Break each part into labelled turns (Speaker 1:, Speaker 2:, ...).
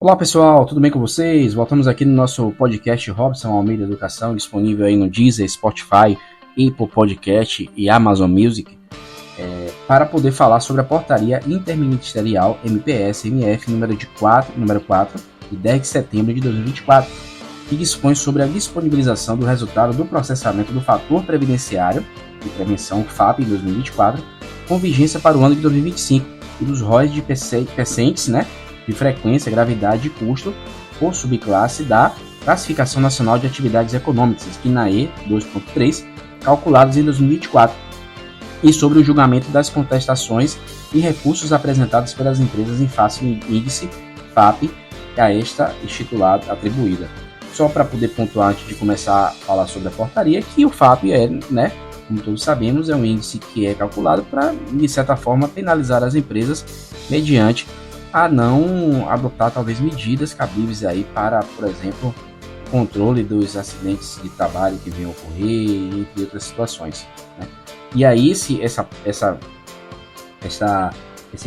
Speaker 1: Olá pessoal, tudo bem com vocês? Voltamos aqui no nosso podcast Robson Almeida Educação, disponível aí no Deezer, Spotify, Apple Podcast e Amazon Music, para poder falar sobre a portaria interministerial MPS-MF número 4, de 10 de setembro de 2024, que dispõe sobre a disponibilização do resultado do processamento do fator previdenciário de prevenção FAP em 2024, com vigência para o ano de 2025, e dos ROIs de percentes, de frequência, gravidade e custo por subclasse da Classificação Nacional de Atividades Econômicas, CNAE 2.3, calculados em 2024, e sobre o julgamento das contestações e recursos apresentados pelas empresas em face do índice FAP a esta institulada atribuída. Só para poder pontuar antes de começar a falar sobre a portaria, que o FAP como todos sabemos, é um índice que é calculado para, de certa forma, penalizar as empresas mediante a não adotar talvez medidas cabíveis aí para, por exemplo, controle dos acidentes de trabalho que venham a ocorrer, entre outras situações, E aí esse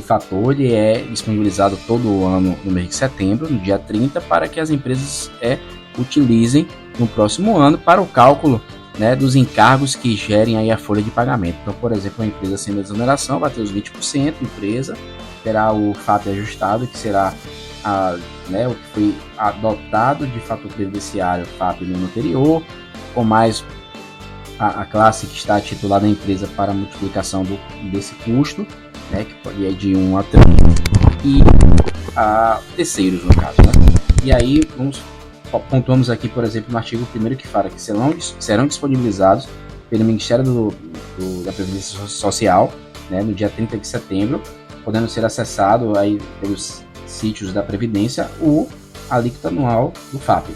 Speaker 1: fator ele é disponibilizado todo ano no mês de setembro, no dia 30, para que as empresas utilizem no próximo ano para o cálculo dos encargos que gerem aí a folha de pagamento. Então, por exemplo, uma empresa sem desoneração vai ter os 20%, empresa terá o FAP ajustado, que será o que foi adotado de fator previdenciário FAP no ano anterior, com mais a classe que está titulada na empresa para a multiplicação desse custo, que é de 1 a 3, e a terceiros, no caso. E aí, pontuamos aqui, por exemplo, no artigo 1º que fala que serão disponibilizados pelo Ministério da Previdência Social, no dia 30 de setembro, podendo ser acessado aí pelos sítios da Previdência a alíquota anual do FAP.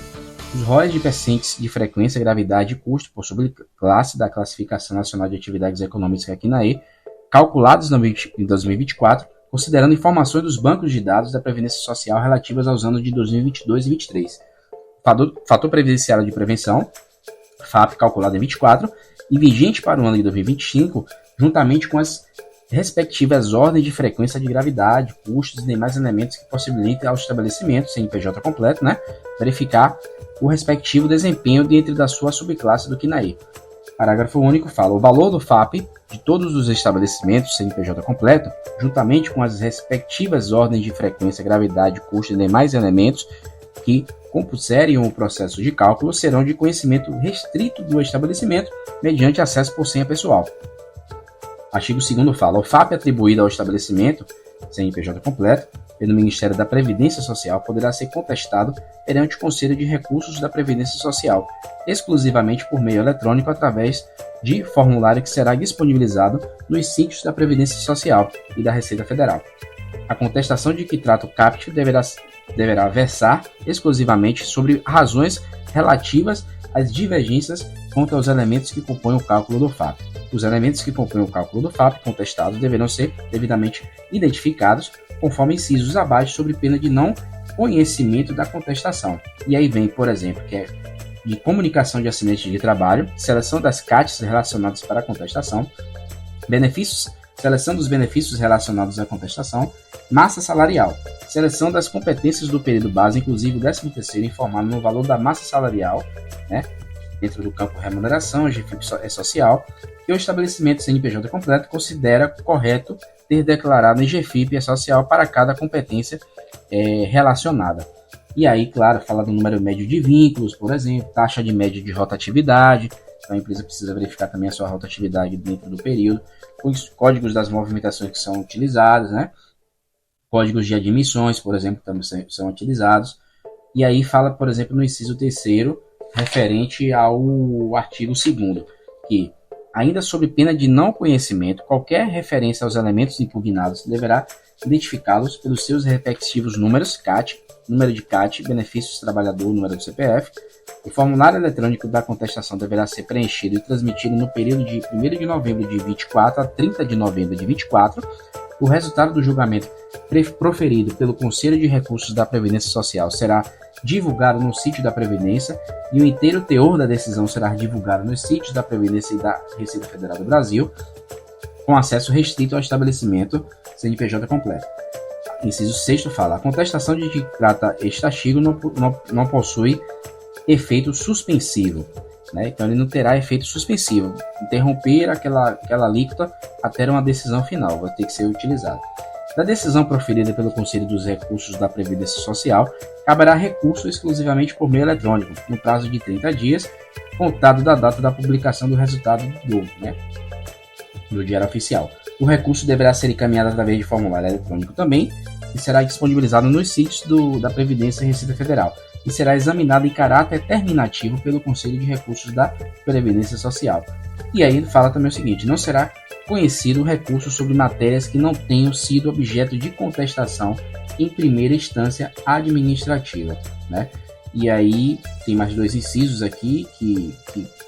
Speaker 1: Os ROIs de percentes de frequência, gravidade e custo por subclasse da Classificação Nacional de Atividades Econômicas, que é a CNAE, calculados em 2024, considerando informações dos bancos de dados da Previdência Social relativas aos anos de 2022 e 2023. Fator previdenciário de prevenção, FAP, calculado em 24, e vigente para o ano de 2025, juntamente com as respectivas ordens de frequência de gravidade, custos e demais elementos que possibilitem ao estabelecimento, CNPJ completo, verificar o respectivo desempenho dentro da sua subclasse do CNAE. Parágrafo único fala: o valor do FAP de todos os estabelecimentos CNPJ completo, juntamente com as respectivas ordens de frequência, gravidade, custo e demais elementos que compuserem o processo de cálculo, serão de conhecimento restrito do estabelecimento mediante acesso por senha pessoal. Artigo 2º fala: o FAP atribuído ao estabelecimento, CNPJ completo, pelo Ministério da Previdência Social poderá ser contestado perante o Conselho de Recursos da Previdência Social, exclusivamente por meio eletrônico através de formulário que será disponibilizado nos sítios da Previdência Social e da Receita Federal. A contestação de que trata o CAPT deverá versar exclusivamente sobre razões relativas às divergências quanto aos elementos que compõem o cálculo do FAP. Os elementos que compõem o cálculo do FAP contestados deverão ser devidamente identificados, conforme incisos abaixo, sob pena de não conhecimento da contestação. E aí vem, por exemplo, que é de comunicação de acidentes de trabalho, seleção das CATs relacionadas para a contestação, seleção dos benefícios relacionados à contestação, massa salarial, seleção das competências do período base, inclusive o 13º informado no valor da massa salarial, dentro do campo remuneração, GFIP social, que o estabelecimento CNPJ completo considera correto ter declarado em GFIP social para cada competência relacionada. E aí, claro, fala do número médio de vínculos, por exemplo, taxa de média de rotatividade, então a empresa precisa verificar também a sua rotatividade dentro do período, os códigos das movimentações que são utilizadas, códigos de admissões, por exemplo, também são utilizados. E aí fala, por exemplo, no inciso 3º, referente ao artigo 2º, que, ainda sob pena de não conhecimento, qualquer referência aos elementos impugnados deverá identificá-los pelos seus respectivos números, CAT, número de CAT, benefícios trabalhador, número do CPF. O formulário eletrônico da contestação deverá ser preenchido e transmitido no período de 1º de novembro de 24 a 30 de novembro de 24. O resultado do julgamento proferido pelo Conselho de Recursos da Previdência Social será divulgado no sítio da Previdência e o inteiro teor da decisão será divulgado nos sítios da Previdência e da Receita Federal do Brasil, com acesso restrito ao estabelecimento CNPJ completo. inciso 6 fala: a contestação de que trata este artigo não possui efeito suspensivo, né? Então ele não terá efeito suspensivo. Interromper aquela alíquota até uma decisão final, vai ter que ser utilizado. Da decisão proferida pelo Conselho dos Recursos da Previdência Social, caberá recurso exclusivamente por meio eletrônico, no prazo de 30 dias, contado da data da publicação do resultado do Diário Oficial. O recurso deverá ser encaminhado através de formulário eletrônico também, e será disponibilizado nos sítios da Previdência e Receita Federal, e será examinado em caráter terminativo pelo Conselho de Recursos da Previdência Social. E aí ele fala também o seguinte: não será conhecido o recurso sobre matérias que não tenham sido objeto de contestação em primeira instância administrativa, né? E aí tem mais 2 incisos aqui que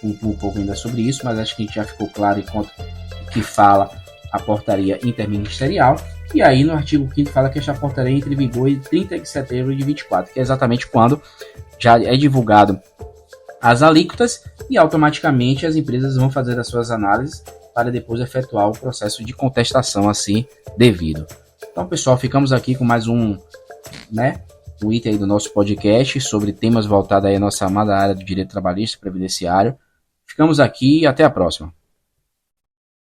Speaker 1: pontuam um pouco ainda sobre isso, mas acho que a gente já ficou claro enquanto que fala a portaria interministerial. E aí no artigo 5º fala que esta portaria entra em vigor em 30 de setembro de 24, que é exatamente quando já é divulgado as alíquotas e automaticamente as empresas vão fazer as suas análises para depois efetuar o processo de contestação assim devido. Então, pessoal, ficamos aqui com mais um item aí do nosso podcast sobre temas voltados aí à nossa amada área do direito trabalhista e previdenciário. Ficamos aqui e até a próxima.